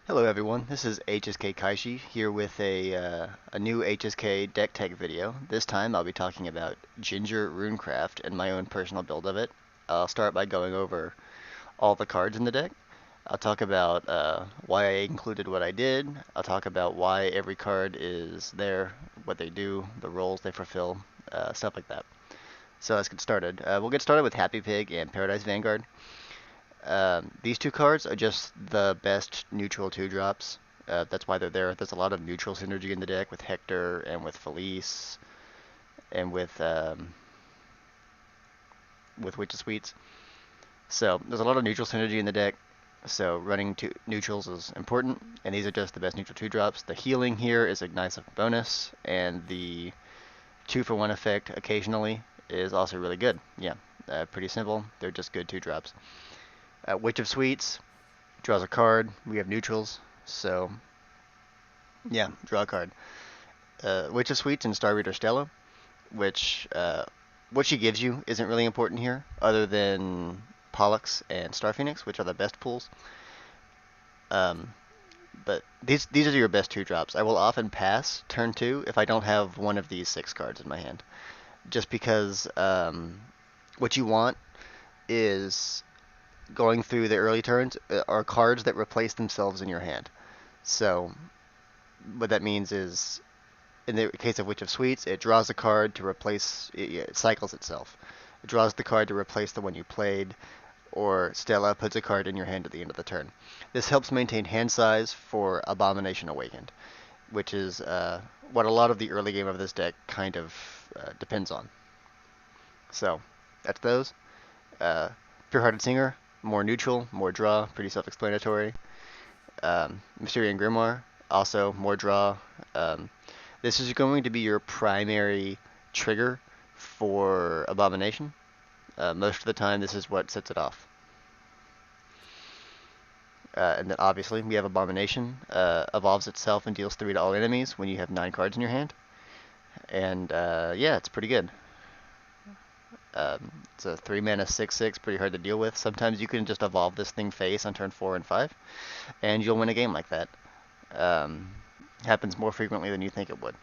Hello everyone, this is HSK Keishi here with a new HSK deck tech video. This time I'll be talking about Ginger Runecraft and my own personal build of it. I'll start by going over all the cards in the deck. I'll talk about why I included what I did. I'll talk about why every card is there, what they do, the roles they fulfill, stuff like that. So let's get started. We'll get started with Happy Pig and Paradise Vanguard. These two cards are just the best neutral 2-drops. That's why they're there. There's a lot of neutral synergy in the deck with Hector and with Felice and with Witch of Sweets. So there's a lot of neutral synergy in the deck. So running two neutrals is important, and these are just the best neutral 2-drops. The healing here is a nice bonus, and the 2-for-1 effect occasionally is also really good. Yeah, pretty simple. They're just good 2-drops. Witch of Sweets draws a card. We have neutrals, so yeah, draw a card. Witch of Sweets and Star Reader Stella, which what she gives you isn't really important here, other than Pollux and Star Phoenix, which are the best pools. Um, but these are your best 2-drops. I will often pass turn 2 if I don't have one of these 6 cards in my hand, just because what you want is going through the early turns are cards that replace themselves in your hand. So what that means is, in the case of Witch of Sweets, it draws a card to replace, it cycles itself. It draws the card to replace the one you played, or Stella puts a card in your hand at the end of the turn. This helps maintain hand size for Abomination Awakened, which is what a lot of the early game of this deck kind of depends on. So that's those. Pure-Hearted Singer, more neutral, more draw, pretty self-explanatory. Mysterian Grimoire, also more draw. This is going to be your primary trigger for Abomination. Most of the time, this is what sets it off. And then obviously, we have Abomination. Evolves itself and deals 3 to all enemies when you have 9 cards in your hand. And yeah, it's pretty good. It's a 3-mana 6/6, pretty hard to deal with. Sometimes you can just evolve this thing face on turn 4 and 5, and you'll win a game like that. Happens more frequently than you think it would.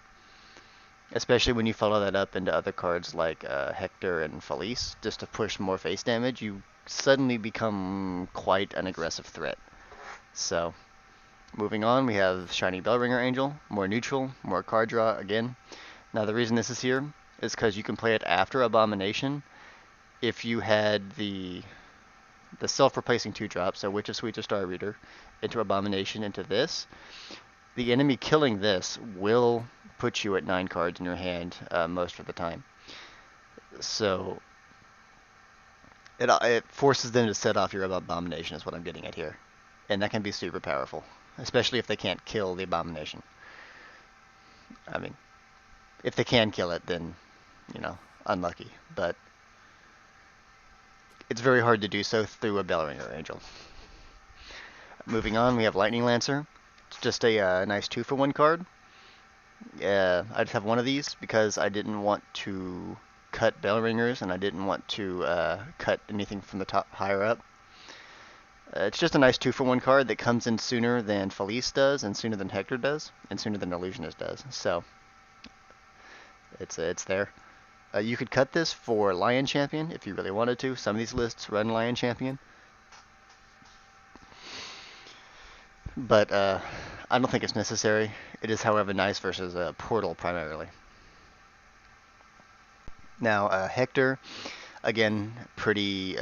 Especially when you follow that up into other cards like Hector and Felice, just to push more face damage, you suddenly become quite an aggressive threat. So, moving on, we have Shiny Bellringer Angel, more neutral, more card draw again. Now the reason this is here is because you can play it after Abomination if you had the self-replacing 2-drop, so Witch of Sweets or Star Reader, into Abomination into this. The enemy killing this will put you at 9 cards in your hand most of the time. So it forces them to set off your Abomination is what I'm getting at here. And that can be super powerful, especially if they can't kill the Abomination. I mean, if they can kill it, then, unlucky. But it's very hard to do so through a Bellringer Angel. Moving on, we have Lightning Lancer. It's just a nice 2-for-1 card. I just have one of these because I didn't want to cut Bellringers and I didn't want to cut anything from the top higher up. It's just a nice 2-for-1 card that comes in sooner than Felice does, and sooner than Hector does, and sooner than Illusionist does. So it's there. You could cut this for Lion Champion if you really wanted to. Some of these lists run Lion Champion. But I don't think it's necessary. It is, however, nice versus Portal primarily. Now, Hector, again, pretty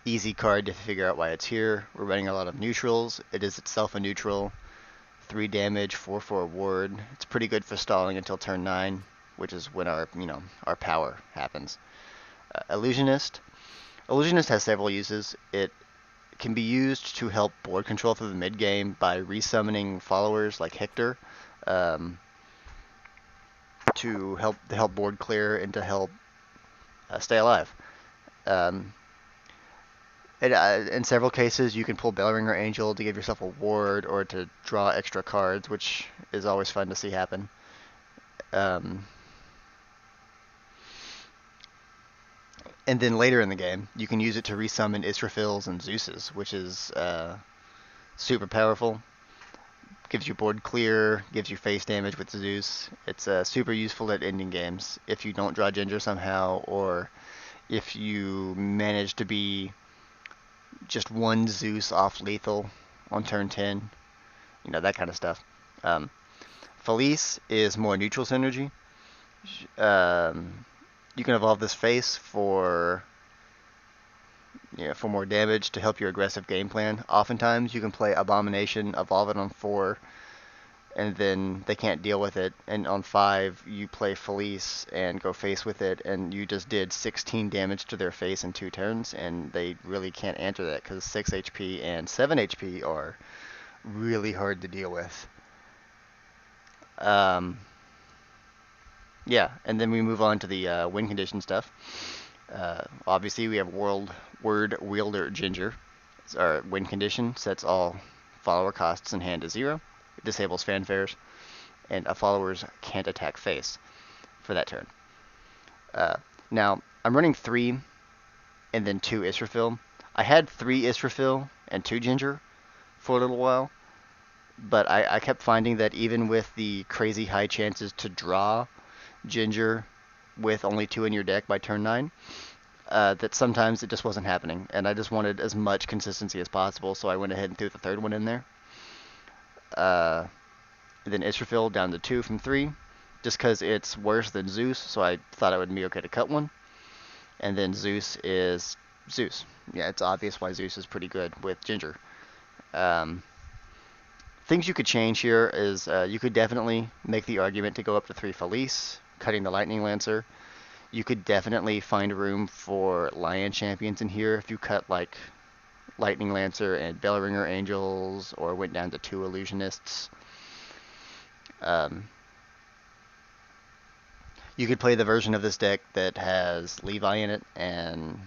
easy card to figure out why it's here. We're running a lot of neutrals. It is itself a neutral. 3 damage, 4/4 ward. It's pretty good for stalling until turn 9, which is when our power happens. Illusionist. Illusionist has several uses. It can be used to help board control through the mid game by resummoning followers like Hector, to help board clear and to help stay alive. In several cases, you can pull Bellringer Angel to give yourself a ward or to draw extra cards, which is always fun to see happen. And then later in the game, you can use it to resummon Israfils and Zeuses, which is Super powerful. Gives you board clear, gives you face damage with Zeus. It's super useful at ending games if you don't draw Ginger somehow, or if you manage to be just one Zeus off lethal on turn 10. You know, that kind of stuff. Um, Felice is more neutral synergy. You can evolve this face for for more damage to help your aggressive game plan. Oftentimes you can play Abomination, evolve it on 4, and then they can't deal with it. And on 5 you play Felice and go face with it, and you just did 16 damage to their face in 2 turns, and they really can't answer that because 6 HP and 7 HP are really hard to deal with. Yeah, and then we move on to the win condition stuff. Obviously, we have Word Wielder Ginger. Our win condition sets all follower costs in hand to 0. It disables fanfares, and a followers can't attack face for that turn. Now, I'm running 3 and then 2 Israfil. I had 3 Israfil and 2 Ginger for a little while, but I kept finding that even with the crazy high chances to draw Ginger with only 2 in your deck by turn 9, that sometimes it just wasn't happening, and I just wanted as much consistency as possible, so I went ahead and threw the 3rd one in there. Then Israfil down to 2 from 3, just because it's worse than Zeus, so I thought it would be okay to cut one. And then Zeus is Zeus. Yeah, it's obvious why Zeus is pretty good with Ginger. Things you could change here is you could definitely make the argument to go up to 3 Felice, cutting the Lightning Lancer. You could definitely find room for Lion Champions in here if you cut like Lightning Lancer and Bellringer Angels, or went down to 2 Illusionists. You could play the version of this deck that has Levi in it, and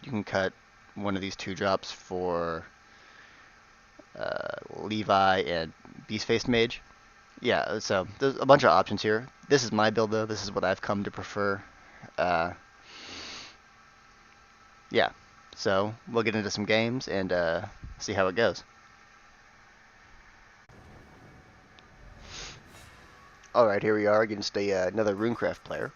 you can cut one of these 2-drops for Levi and Beast-Faced Mage. Yeah, so there's a bunch of options here. This is my build, though. This is what I've come to prefer. Yeah, so we'll get into some games and see how it goes. Alright, here we are against another Runecraft player.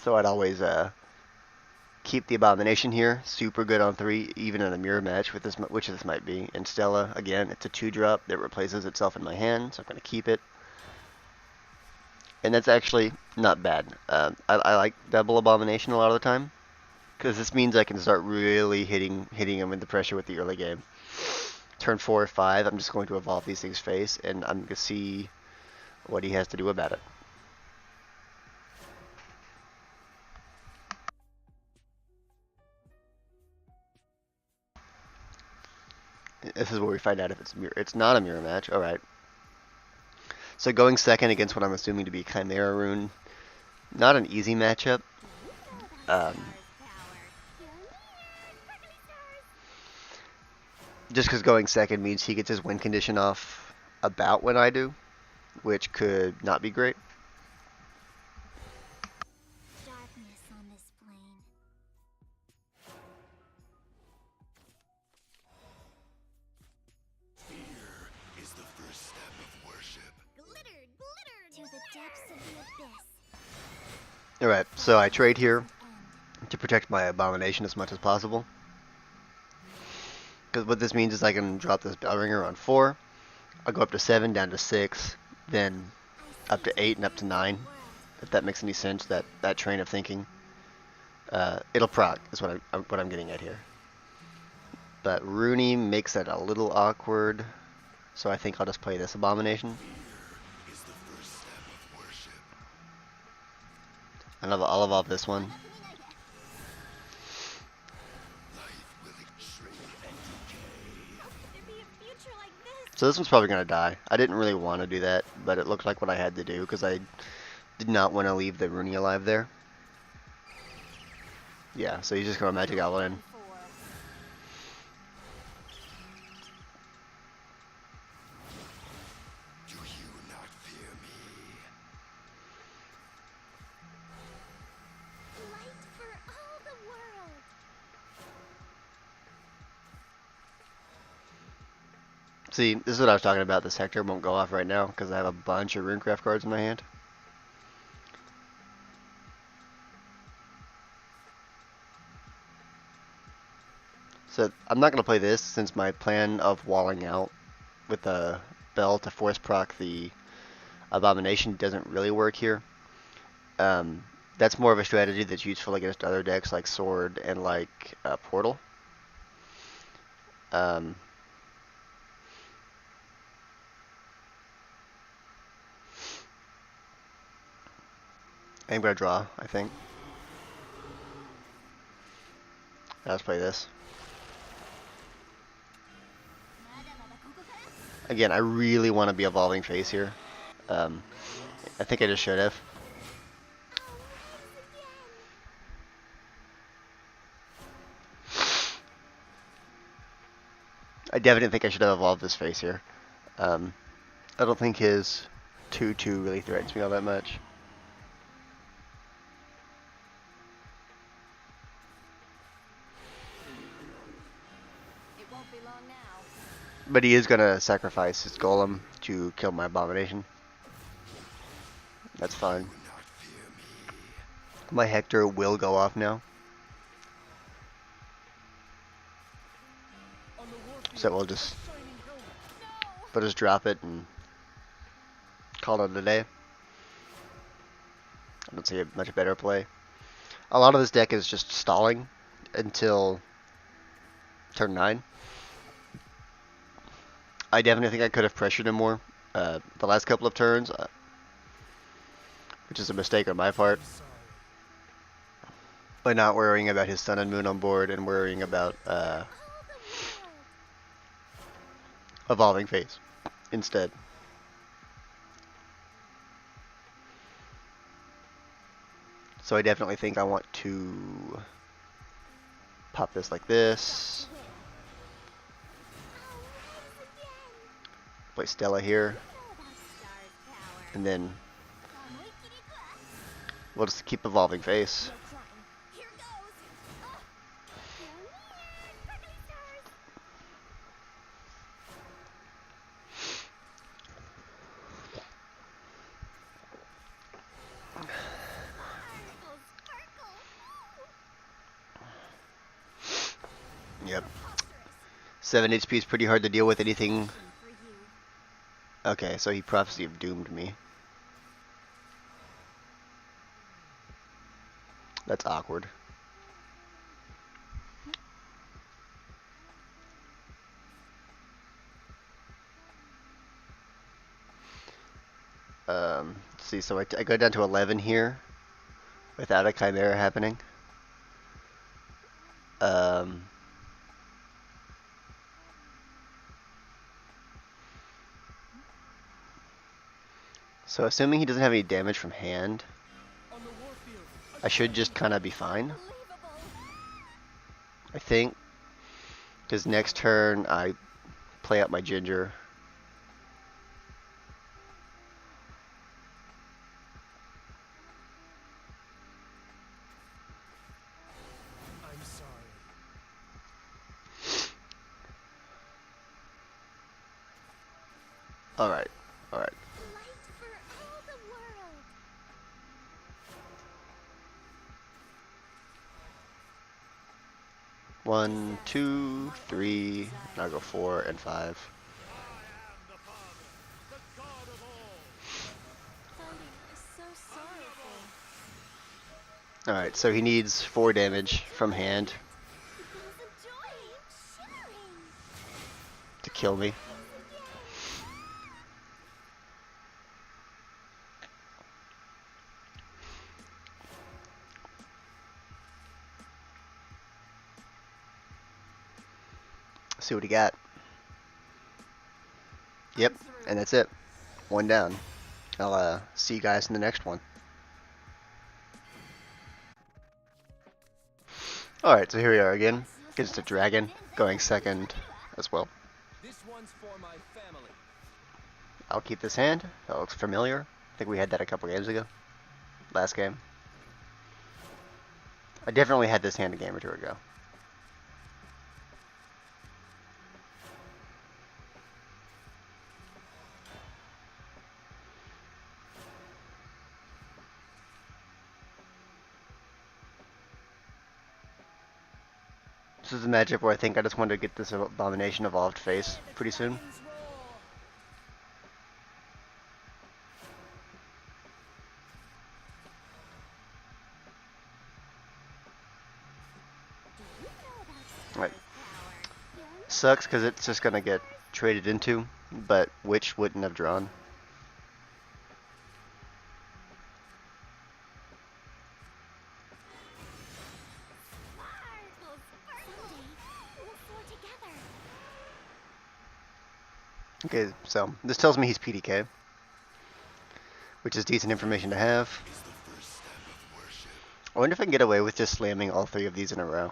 So I'd always keep the Abomination here. Super good on 3, even in a mirror match, with this, which this might be. And Stella, again, it's a 2-drop that replaces itself in my hand, so I'm going to keep it. And that's actually not bad. I like double Abomination a lot of the time, because this means I can start really hitting him with the pressure with the early game. Turn 4 or 5, I'm just going to evolve these things face, and I'm going to see what he has to do about it. This is where we find out if it's mirror. It's not a mirror match. All right. So going second against what I'm assuming to be Chimera Rune, not an easy matchup. Just because going second means he gets his win condition off about when I do, which could not be great. Alright, so I trade here to protect my Abomination as much as possible. Because what this means is I can drop this Bellringer on 4, I'll go up to 7, down to 6, then up to 8 and up to 9, if that makes any sense, that train of thinking. It'll proc, is what I'm getting at here. But Rooney makes that a little awkward, so I think I'll just play this Abomination. And I'll evolve this one. So this one's probably going to die. I didn't really want to do that, but it looked like what I had to do, because I did not want to leave the Rooney alive there. Yeah, so he's just going to Magic Outlet in. See, this is what I was talking about. This Hector won't go off right now because I have a bunch of Runecraft cards in my hand. So I'm not going to play this since my plan of walling out with a bell to force proc the Abomination doesn't really work here. That's more of a strategy that's useful against other decks like Sword and like Portal. I'm going to draw, I think. Let's play this. Again, I really want to be Evolving Face here. I think I just should have. I definitely think I should have evolved this face here. I don't think his 2/2 really threatens me all that much. It won't be long now. But he is going to sacrifice his golem to kill my Abomination. That's fine. My Hector will go off now. So we'll just drop it and call it a day. I don't see a much better play. A lot of this deck is just stalling until turn 9. I definitely think I could have pressured him more the last couple of turns, which is a mistake on my part. By not worrying about his Sun and Moon on board and worrying about Evolving Face instead. So I definitely think I want to pop this like this. Play Stella here. And then we'll just keep Evolving Face. Yep. 7 HP is pretty hard to deal with anything. Okay, so he Prophecy of Doomed me. That's awkward. Let's see, so I go down to 11 here without a Chimera happening. So assuming he doesn't have any damage from hand, I should just kind of be fine. I think. Because next turn I play out my Ginger. I'm sorry. Alright, alright. One, two, three, and I'll go 4 and 5. Alright, so he needs 4 damage from hand to kill me. See what he got. Yep, and that's it. 1 down. I'll see you guys in the next one. Alright, so here we are again. Against a dragon, going second as well. This one's for my family. I'll keep this hand. That looks familiar. I think we had that a couple games ago. Last game. I definitely had this hand a game or 2 ago. This is a matchup where I think I just want to get this Abomination evolved face pretty soon. Right. Sucks because it's just gonna get traded into, but Witch wouldn't have drawn. Okay, so this tells me he's PDK, which is decent information to have. I wonder if I can get away with just slamming all three of these in a row,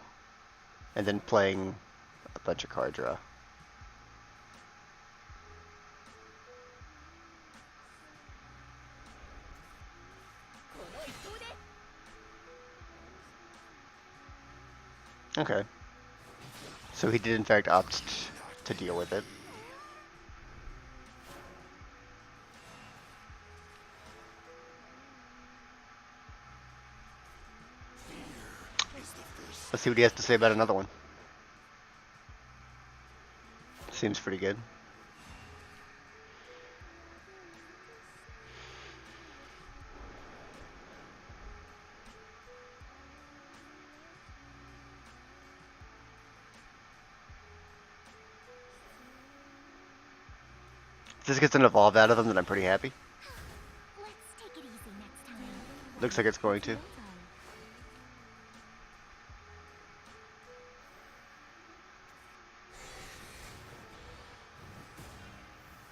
and then playing a bunch of card draw. Okay. So he did in fact opt to deal with it. Let's see what he has to say about another one. Seems pretty good. If this gets an evolve out of them, then I'm pretty happy. Looks like it's going to.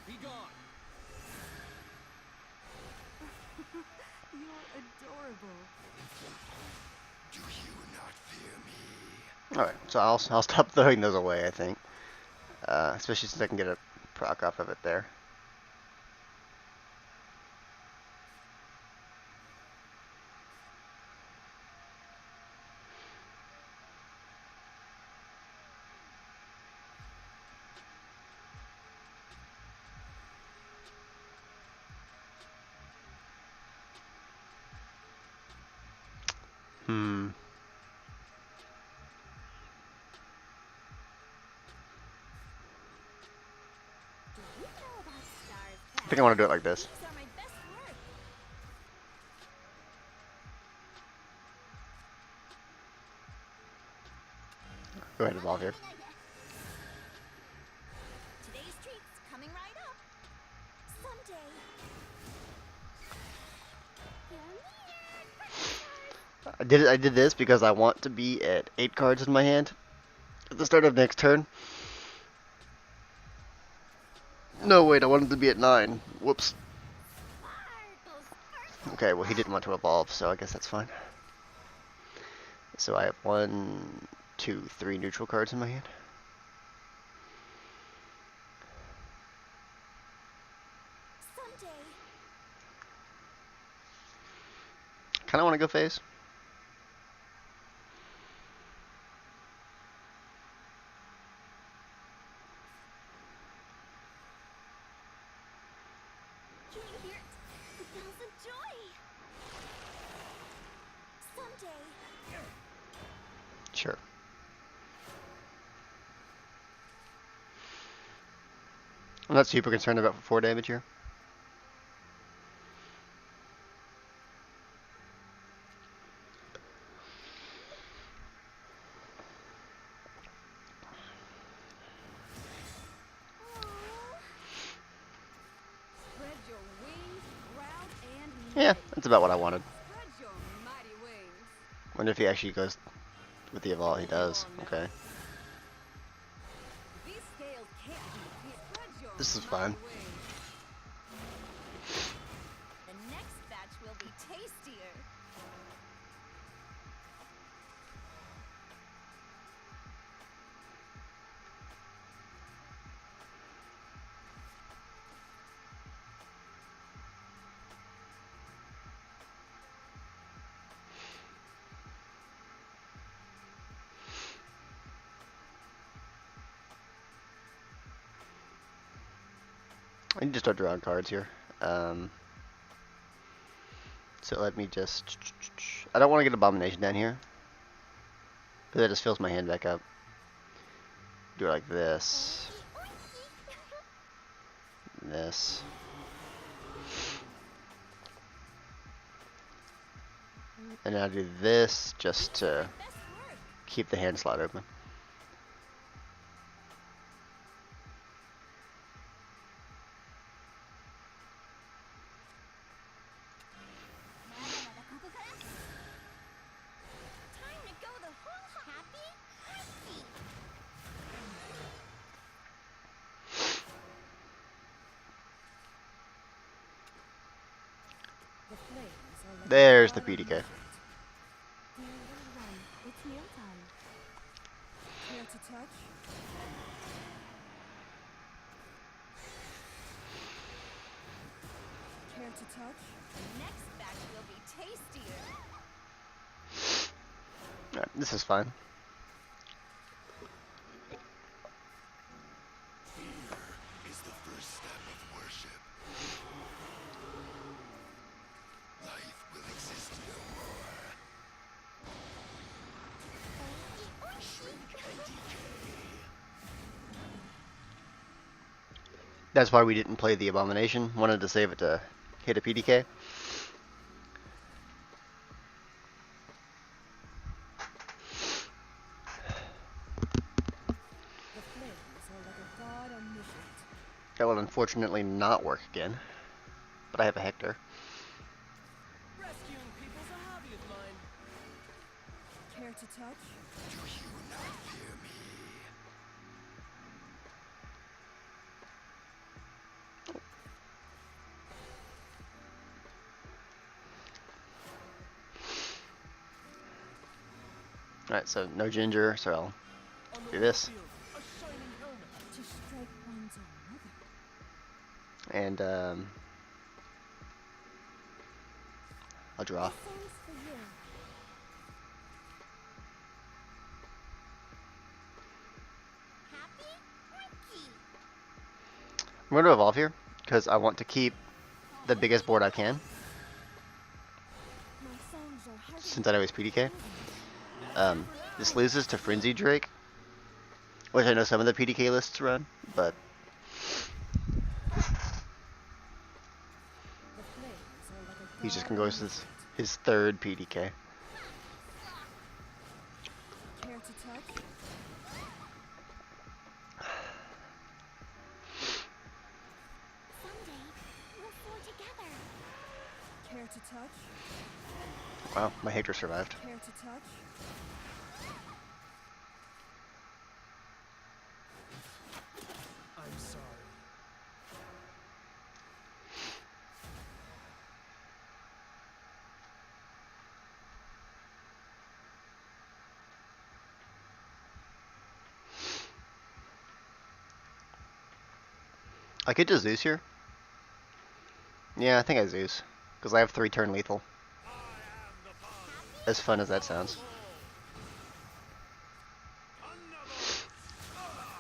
Be gone. You're adorable. Do you not fear me? Alright, so I'll stop throwing those away, I think. Especially since I can get a proc off of it there. Hmm. I think I want to do it like this. Go ahead and evolve here. Today's treat's coming right up. Someday. I did this because I want to be at 8 cards in my hand at the start of next turn. No, wait, I wanted to be at 9. Whoops. Okay, well he didn't want to evolve, so I guess that's fine. So I have 1, 2, 3 neutral cards in my hand. Someday. Kinda wanna go phase. Can you hear it? The bells of joy. Someday. Sure. I'm not super concerned about 4 damage here. Spread your wings, proud and Yeah, mighty. that's about what I wanted. Spread your mighty wings. Wonder if he actually goes with the evolve. He does. Okay. These scales can't be pierced. Spread your This is mighty fine. wings. The next batch will be tastier. I need to start drawing cards here. So let me just... I don't want to get Abomination down here. But that just fills my hand back up. do it like this. This. And I'll do this just to Best work. keep the hand slot open. Time to go the whole happy. Happy. The flames are like There's the a god PDK. omniscient. Dear little one, it's mealtime. Care to touch? Care to touch? Next batch will be tastier. Alright, this is fine. Fear is the first step of worship. Life will exist no more. Shrink and decay. That's why we didn't play the Abomination. Wanted to save it to hit a PDK. The flames are like a god omniscient. That will unfortunately not work again. But I have a Hector. Rescuing people's a hobby of mine. Care to touch? Do you not fear me? Alright, so no Ginger, so I'll On the do this. field, a shining helmet. To strike one's own mother. And I'll draw. This song's for you. Happy? Ricky. I'm going to evolve here because I want to keep the biggest board I can My songs are heavy. since I know he's PDK. This loses to Frenzy Drake, which I know some of the PDK lists run, but The flames are like a he's just god going to go with omniscient. his third PDK. Care to touch? Someday, we'll soar together. Care to touch? Wow, my Hector survived. Care to touch? I'm sorry. I could just Zeus here. Yeah, I think I Zeus. Because I have 3 turn lethal. As fun as that sounds.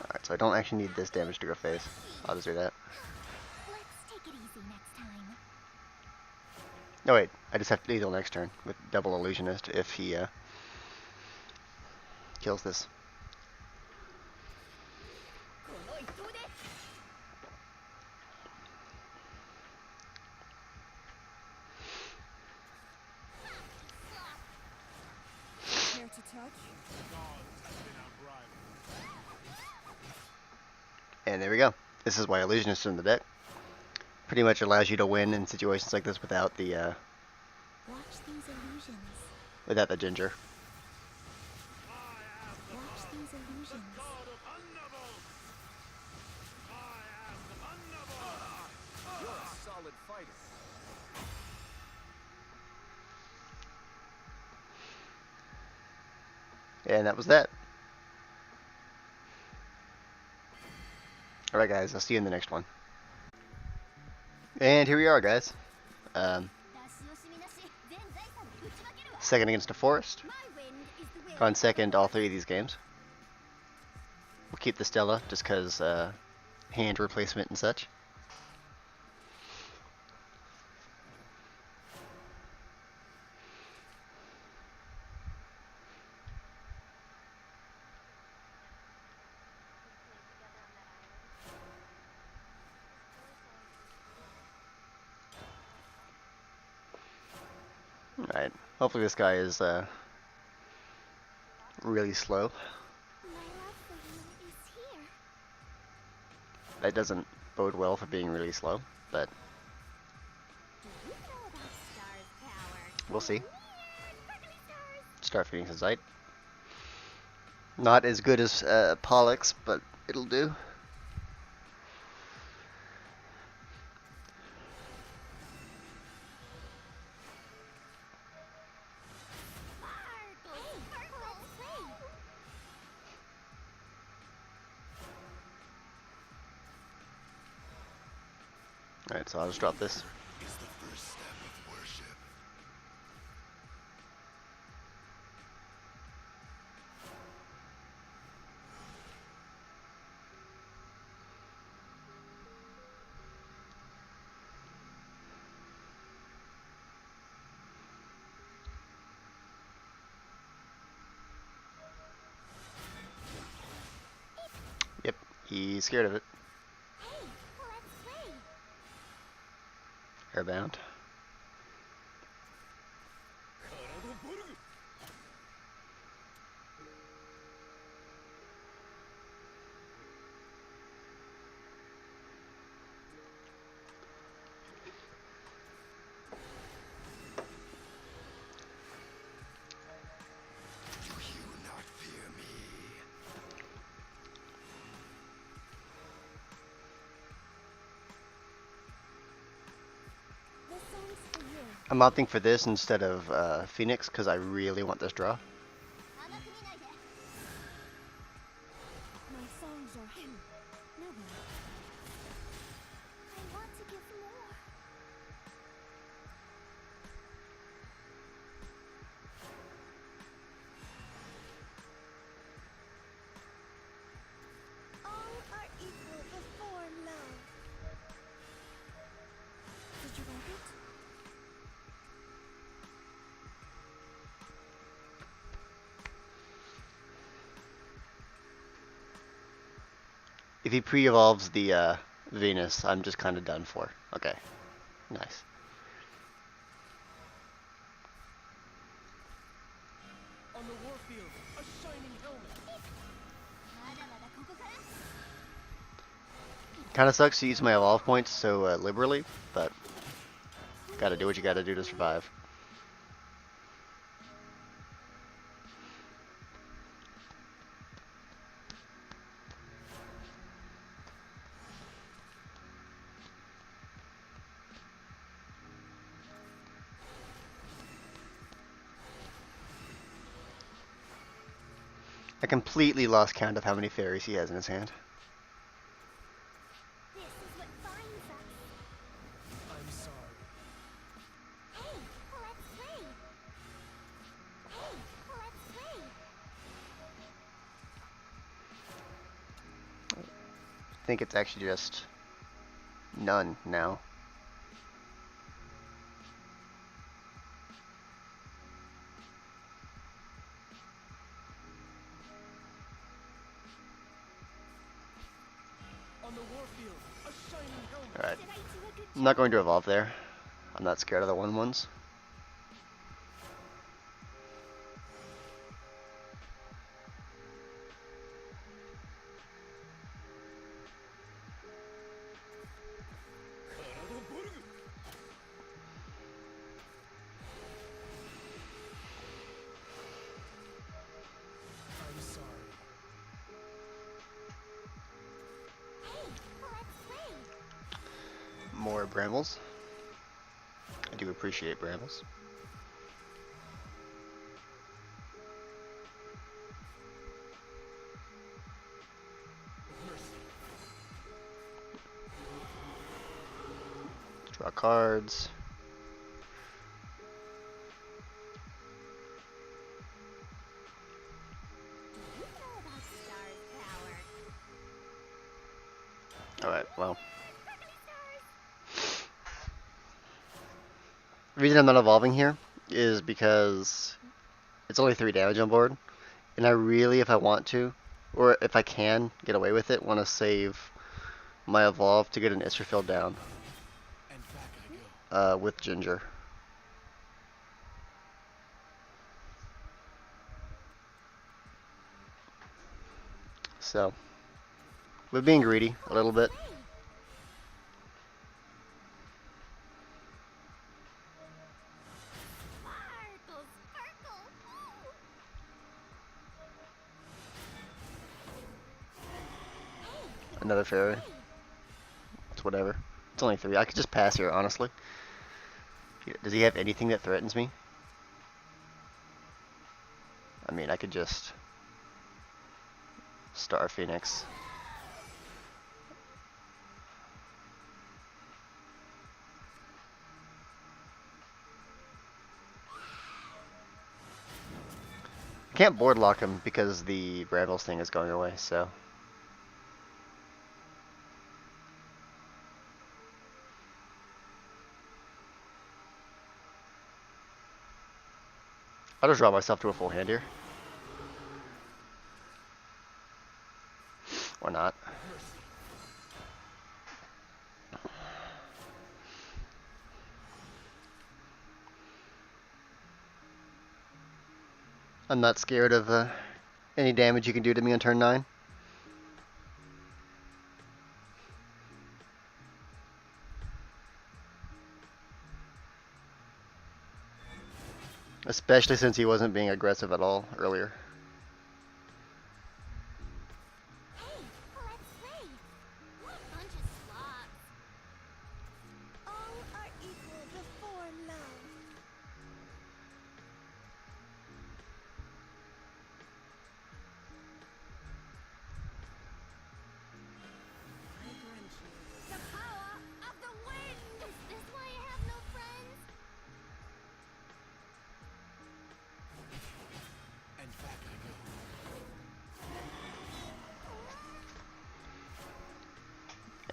Alright, so I don't actually need this damage to go face. I'll just do that. Let's take it easy next time. No wait, I just have to lethal next turn with double illusionist if he kills this. Care to touch? And there we go. This is why illusionist is in the deck. Pretty much allows you to win in situations like this without the Watch these illusions. without the Ginger. Watch these illusions. You're a solid fighter. And that was that. Alright guys, I'll see you in the next one. And here we are guys. Second against a Forest. My wind is the wind. Gone second all 3 of these games. We'll keep the Stella just because hand replacement and such. Alright, hopefully this guy is really slow. My love for you is here. That doesn't bode well for being really slow, but Do you know about Star's power? we'll see. Weird, sparkly stars. Star Phoenix's Zite. Not as good as Pollux, but it'll do. Sparkle, sparkle, play. Alright, so I'll just drop this. Is the first step of worship. Yep, he's scared of it. Hey, let's play. Airbound. Do you not fear me? This song's for you. I'm opting for this instead of Phoenix because I really want this draw. 甘く見ないで。 My songs are him. Never. I want to give more. All are equal before love. Did you like it? If he pre-evolves the Venus, I'm just kind of done for. Okay, nice. On the warfield, a shining helmet. まだまだここから。 Kind of sucks to use my evolve points so liberally, but gotta do what you gotta do to survive. I completely lost count of how many fairies he has in his hand. This is what binds us. I'm sorry. Hey, let's play. Hey, let's play. I think it's actually just none now. On the warfield, a shining helmet. Alright, Did I do a good I'm not going to evolve there. I'm not scared of the 1/1s. I'm sorry. Hey, let's play. More brambles. I do appreciate brambles. Mercy. Draw cards. Do you know about Star's power? Alright, well. Sparkly stars. The reason I'm not evolving here is because it's only 3 damage on board. And I really, if I want to, or if I can get away with it, want to save my evolve to get an Israfil down And back I go. with Ginger. So, we're being greedy a little bit. Sparkle, sparkle. Woo! Another fairy. It's whatever. It's only 3. I could just pass here, honestly. Does he have anything that threatens me? I mean, I could just Star Phoenix. I can't board lock him because the Brambles thing is going away, so. I'll just draw myself to a full hand here. Or not. I'm not scared of any damage you can do to me on turn 9. Especially since he wasn't being aggressive at all earlier. Hey, let's play. Bunch of slots. All are equal before love. I grant you The power of the wind. Is this why I have no friends? And back I go.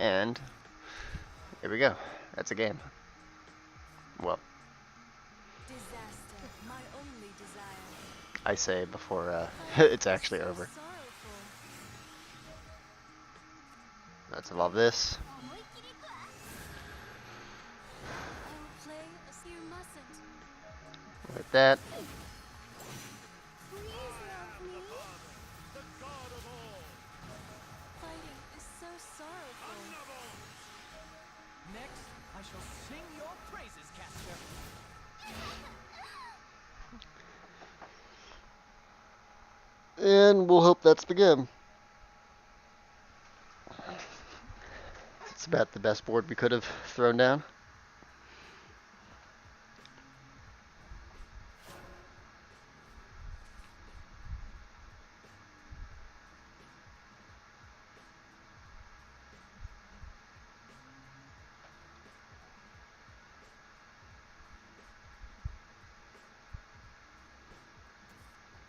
And here we go. That's a game. Well, disaster, my only desire. I say before it's actually over. Sorrowful. Let's evolve this. 思いっきり行くわ。 I will play as you mustn't. With that. Please love me. The god of all. Fighting is so sorrowful. Next, I shall sing your praises, Casper. And we'll hope that's the game. It's about the best board we could have thrown down.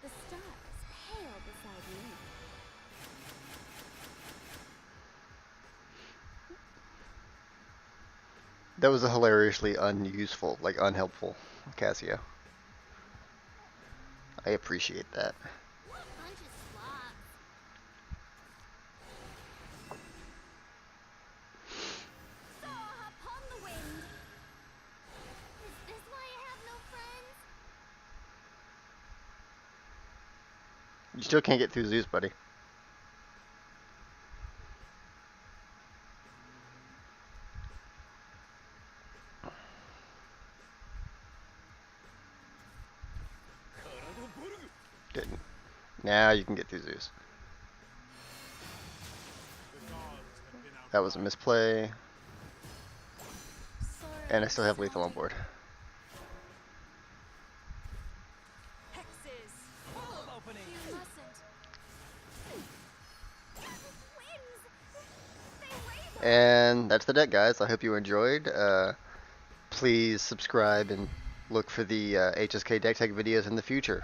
The stars pale beside me. That was a hilariously unuseful, like unhelpful Casio. I appreciate that. Bunch of slots. Soar upon the wind. Is this why I have no friends? You still can't get through Zeus, buddy. Didn't. Now you can get through Zeus. That was a misplay. Sorrow And I still have is lethal on haunted. board. Hexes. Full of openings. You mustn't. Winds. They rainbow. And that's the deck, guys. I hope you enjoyed. Please subscribe and look for the HSK deck tech videos in the future.